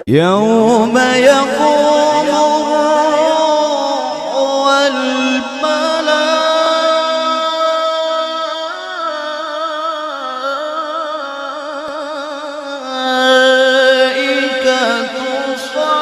يوم يقوم الروح والملائكة صفا.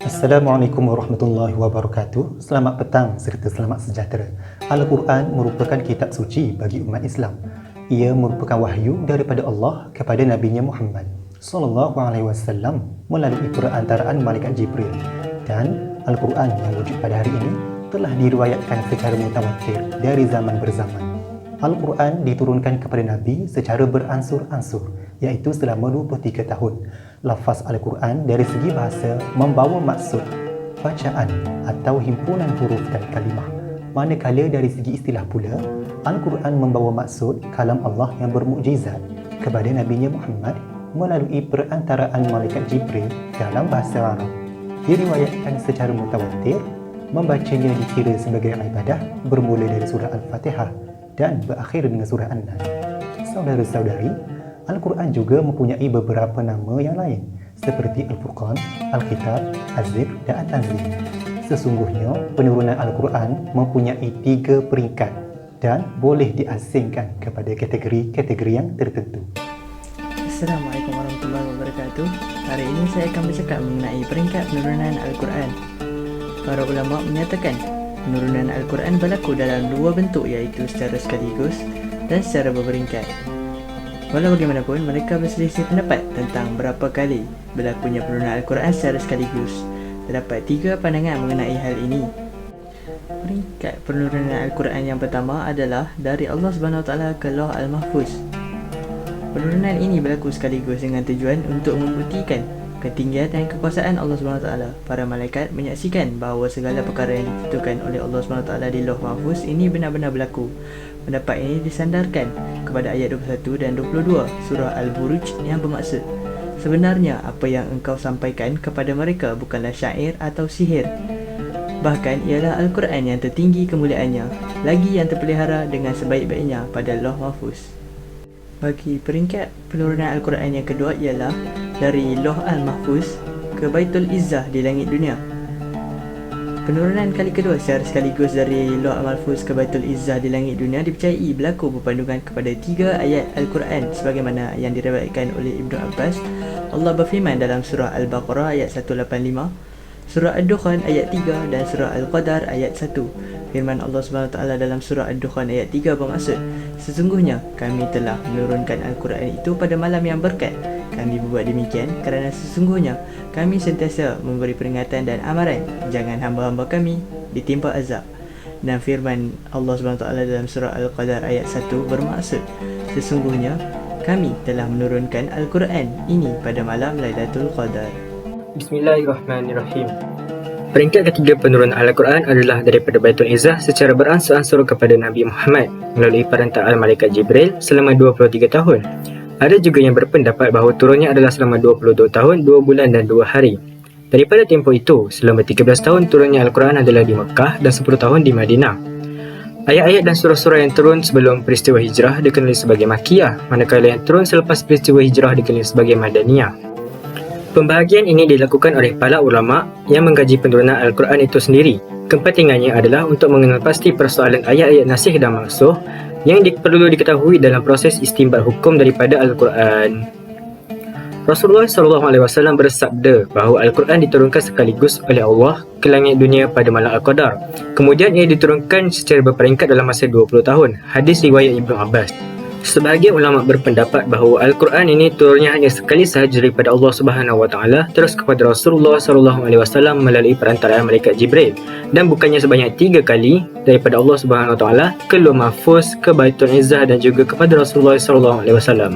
Assalamualaikum warahmatullahi wabarakatuh. Selamat petang serta selamat sejahtera. Al-Quran merupakan kitab suci bagi umat Islam. Ia merupakan wahyu daripada Allah kepada Nabi-Nya Muhammad sallallahu alaihi wasallam melalui perantaraan malaikat Jibril. Dan Al-Quran yang wujud pada hari ini telah diriwayatkan secara mutawatir dari zaman berzaman. Al-Quran diturunkan kepada Nabi secara beransur-ansur, iaitu selama 23 tahun. Lafaz Al-Quran dari segi bahasa membawa maksud bacaan atau himpunan huruf dan kalimah. Manakala dari segi istilah pula, Al-Quran membawa maksud kalam Allah yang bermukjizat kepada Nabi-Nya Muhammad melalui perantaraan malaikat Jibril dalam bahasa Arab. Diriwayatkan secara mutawatir, membacanya dikira sebagai ibadah bermula dari surah Al-Fatihah dan berakhir dengan surah An-Nas. Saudara-saudari, Al-Quran juga mempunyai beberapa nama yang lain seperti Al-Furqan, Al-Kitab, Az-Zikr dan At-Tanzil. Sesungguhnya, penurunan Al-Quran mempunyai 3 peringkat dan boleh diasingkan kepada kategori-kategori yang tertentu. Assalamualaikum warahmatullahi wabarakatuh. Hari ini saya akan bercakap mengenai peringkat penurunan Al-Quran. Para ulama menyatakan penurunan Al-Quran berlaku dalam 2 bentuk, iaitu secara sekaligus dan secara berperingkat. Walau bagaimanapun, mereka berselisih pendapat tentang berapa kali berlakunya penurunan Al-Quran secara sekaligus. Terdapat 3 pandangan mengenai hal ini. Peringkat penurunan Al-Quran yang pertama adalah dari Allah SWT ke Lauh Al-Mahfuz. Penurunan ini berlaku sekaligus dengan tujuan untuk membuktikan ketinggian dan kekuasaan Allah SWT. Para malaikat menyaksikan bahawa segala perkara yang ditentukan oleh Allah SWT di Lauh Mahfuz ini benar-benar berlaku. Pendapat ini disandarkan kepada ayat 21 dan 22 surah Al-Buruj yang bermaksud, sebenarnya apa yang engkau sampaikan kepada mereka bukanlah syair atau sihir. Bahkan ialah Al-Quran yang tertinggi kemuliaannya, lagi yang terpelihara dengan sebaik-baiknya pada Lauh Mahfuz. Bagi peringkat penurunan Al-Quran yang kedua ialah dari Lauh Al-Mahfuz ke Baitul Izzah di langit dunia. Penurunan kali kedua secara sekaligus dari Lauh Al-Mahfuz ke Baitul Izzah di langit dunia dipercayai berlaku berpandukan kepada 3 ayat Al-Quran sebagaimana yang diriwayatkan oleh Ibnu Abbas. Allah berfirman dalam surah Al-Baqarah ayat 185, surah Ad-Dukhan ayat 3 dan surah Al-Qadar ayat 1. Firman Allah SWT dalam surah Ad-Dukhan ayat 3 bermaksud, sesungguhnya kami telah menurunkan Al-Quran itu pada malam yang berkat. Kami berbuat demikian kerana sesungguhnya kami sentiasa memberi peringatan dan amaran, jangan hamba-hamba kami ditimpa azab. Dan firman Allah SWT dalam surah Al-Qadar ayat 1 bermaksud, sesungguhnya kami telah menurunkan Al-Quran ini pada malam Lailatul Qadar. Bismillahirrahmanirrahim. Peringkat ketiga penurunan Al-Quran adalah daripada Baitul Izzah secara beransur-ansur kepada Nabi Muhammad melalui perantaraan malaikat Jibril selama 23 tahun. Ada juga yang berpendapat bahawa turunnya adalah selama 22 tahun, 2 bulan dan 2 hari. Daripada tempoh itu, selama 13 tahun turunnya Al-Quran adalah di Mekah dan 10 tahun di Madinah. Ayat-ayat dan surah-surah yang turun sebelum peristiwa hijrah dikenali sebagai Makkiyah, manakala yang turun selepas peristiwa hijrah dikenali sebagai Madaniyah. Pembahagian ini dilakukan oleh para ulama yang mengkaji penurunan Al-Quran itu sendiri. Kepentingannya adalah untuk mengenal pasti persoalan ayat-ayat nasikh dan mansukh yang perlu diketahui dalam proses istinbat hukum daripada Al-Quran. Rasulullah SAW bersabda bahawa Al-Quran diturunkan sekaligus oleh Allah ke langit dunia pada malam Al-Qadar. Kemudian ia diturunkan secara berperingkat dalam masa 20 tahun. Hadis riwayat Ibnu Abbas. Sebahagian ulama berpendapat bahawa Al-Quran ini turunnya hanya sekali sahaja daripada Allah Subhanahu Wa Taala terus kepada Rasulullah SAW melalui perantaraan malaikat Jibril, dan bukannya sebanyak 3 kali daripada Allah Subhanahu Wa Taala ke Lauh Mahfuz, ke Baitul Izzah dan juga kepada Rasulullah SAW.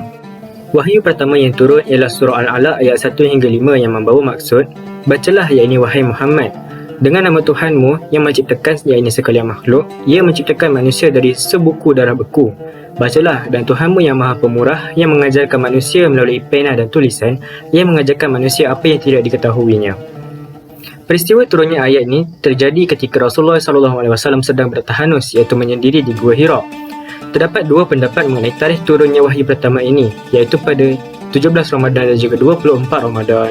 Wahyu pertama yang turun ialah surah Al-Alaq ayat 1 hingga 5 yang membawa maksud, bacalah ayat ini wahai Muhammad, dengan nama Tuhanmu yang menciptakan yakni sekalian makhluk, ia menciptakan manusia dari sebuku darah beku. Bacalah, dan Tuhanmu yang maha pemurah yang mengajarkan manusia melalui pena dan tulisan, yang mengajarkan manusia apa yang tidak diketahuinya. Peristiwa turunnya ayat ini terjadi ketika Rasulullah SAW sedang bertahanus, iaitu menyendiri di Gua Hira. Terdapat dua pendapat mengenai tarikh turunnya wahyu pertama ini, iaitu pada 17 Ramadan dan juga 24 Ramadan.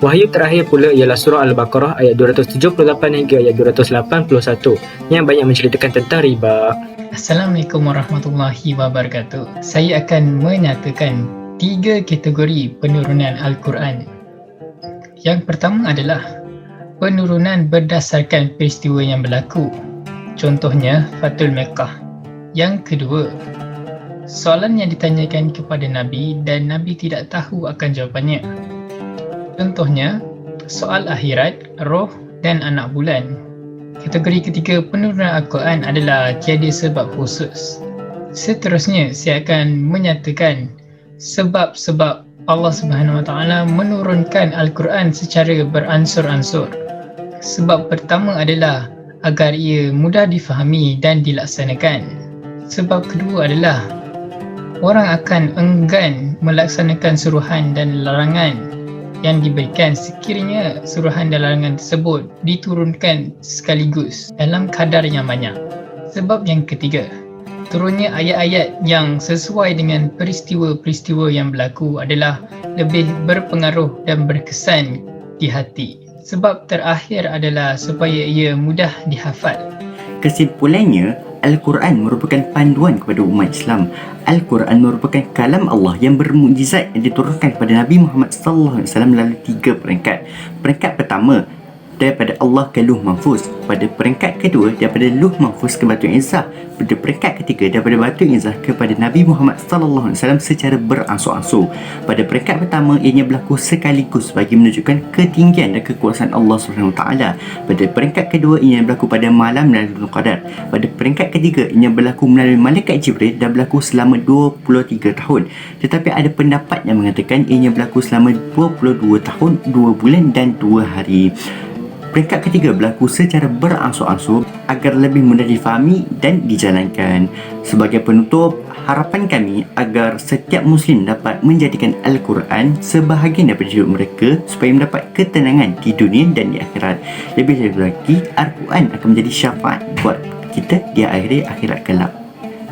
Wahyu terakhir pula ialah surah Al-Baqarah ayat 278 hingga ayat 281 yang banyak menceritakan tentang riba. Assalamualaikum warahmatullahi wabarakatuh. Saya akan menyatakan 3 kategori penurunan Al-Quran. Yang pertama adalah penurunan berdasarkan peristiwa yang berlaku. Contohnya Fathul Makkah. Yang kedua, soalan yang ditanyakan kepada Nabi dan Nabi tidak tahu akan jawapannya. Contohnya, soal akhirat, roh dan anak bulan. Kategori ketiga penurunan Al-Quran adalah tiada sebab khusus. Seterusnya, saya akan menyatakan sebab-sebab Allah Subhanahu Wa Taala menurunkan Al-Quran secara beransur-ansur. Sebab pertama adalah agar ia mudah difahami dan dilaksanakan. Sebab kedua adalah orang akan enggan melaksanakan suruhan dan larangan yang diberikan sekiranya suruhan dan larangan tersebut diturunkan sekaligus dalam kadar yang banyak. Sebab yang ketiga, turunnya ayat-ayat yang sesuai dengan peristiwa-peristiwa yang berlaku adalah lebih berpengaruh dan berkesan di hati. Sebab terakhir adalah supaya ia mudah dihafal. Kesimpulannya, Al-Quran merupakan panduan kepada umat Islam. Al-Quran merupakan kalam Allah yang bermukjizat yang diturunkan kepada Nabi Muhammad sallallahu alaihi wasallam melalui 3 peringkat. Peringkat pertama daripada Allah ke Luh Mahfuz. Pada peringkat kedua daripada Luh Mahfuz ke Batu Izzah. Pada peringkat ketiga daripada Batu Izzah kepada Nabi Muhammad sallallahu alaihi wasallam secara beransur-ansur. Pada peringkat pertama ianya berlaku sekaligus bagi menunjukkan ketinggian dan kekuasaan Allah Subhanahu Wa Taala. Pada peringkat kedua ianya berlaku pada malam Lailatul Qadar. Pada peringkat ketiga ianya berlaku melalui malaikat Jibril dan berlaku selama 23 tahun. Tetapi ada pendapat yang mengatakan ianya berlaku selama 22 tahun, 2 bulan dan 2 hari. Peringkat ketiga berlaku secara beransur-ansur agar lebih mudah difahami dan dijalankan. Sebagai penutup, harapan kami agar setiap Muslim dapat menjadikan Al-Quran sebahagian daripada hidup mereka supaya mendapat ketenangan di dunia dan di akhirat. Lebih lagi, Al-Quran akan menjadi syafaat buat kita di akhirat kelak.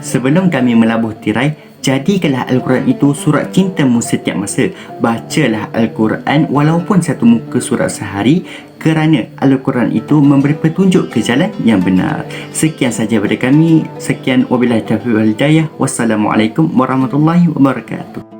Sebelum kami melabuh tirai, jadikanlah Al-Quran itu surat cintamu setiap masa. Bacalah Al-Quran walaupun satu muka surat sehari, kerana Al-Quran itu memberi petunjuk ke jalan yang benar. Sekian saja daripada kami. Sekian, wabillahi taufiq wal hidayah. Wassalamualaikum warahmatullahi wabarakatuh.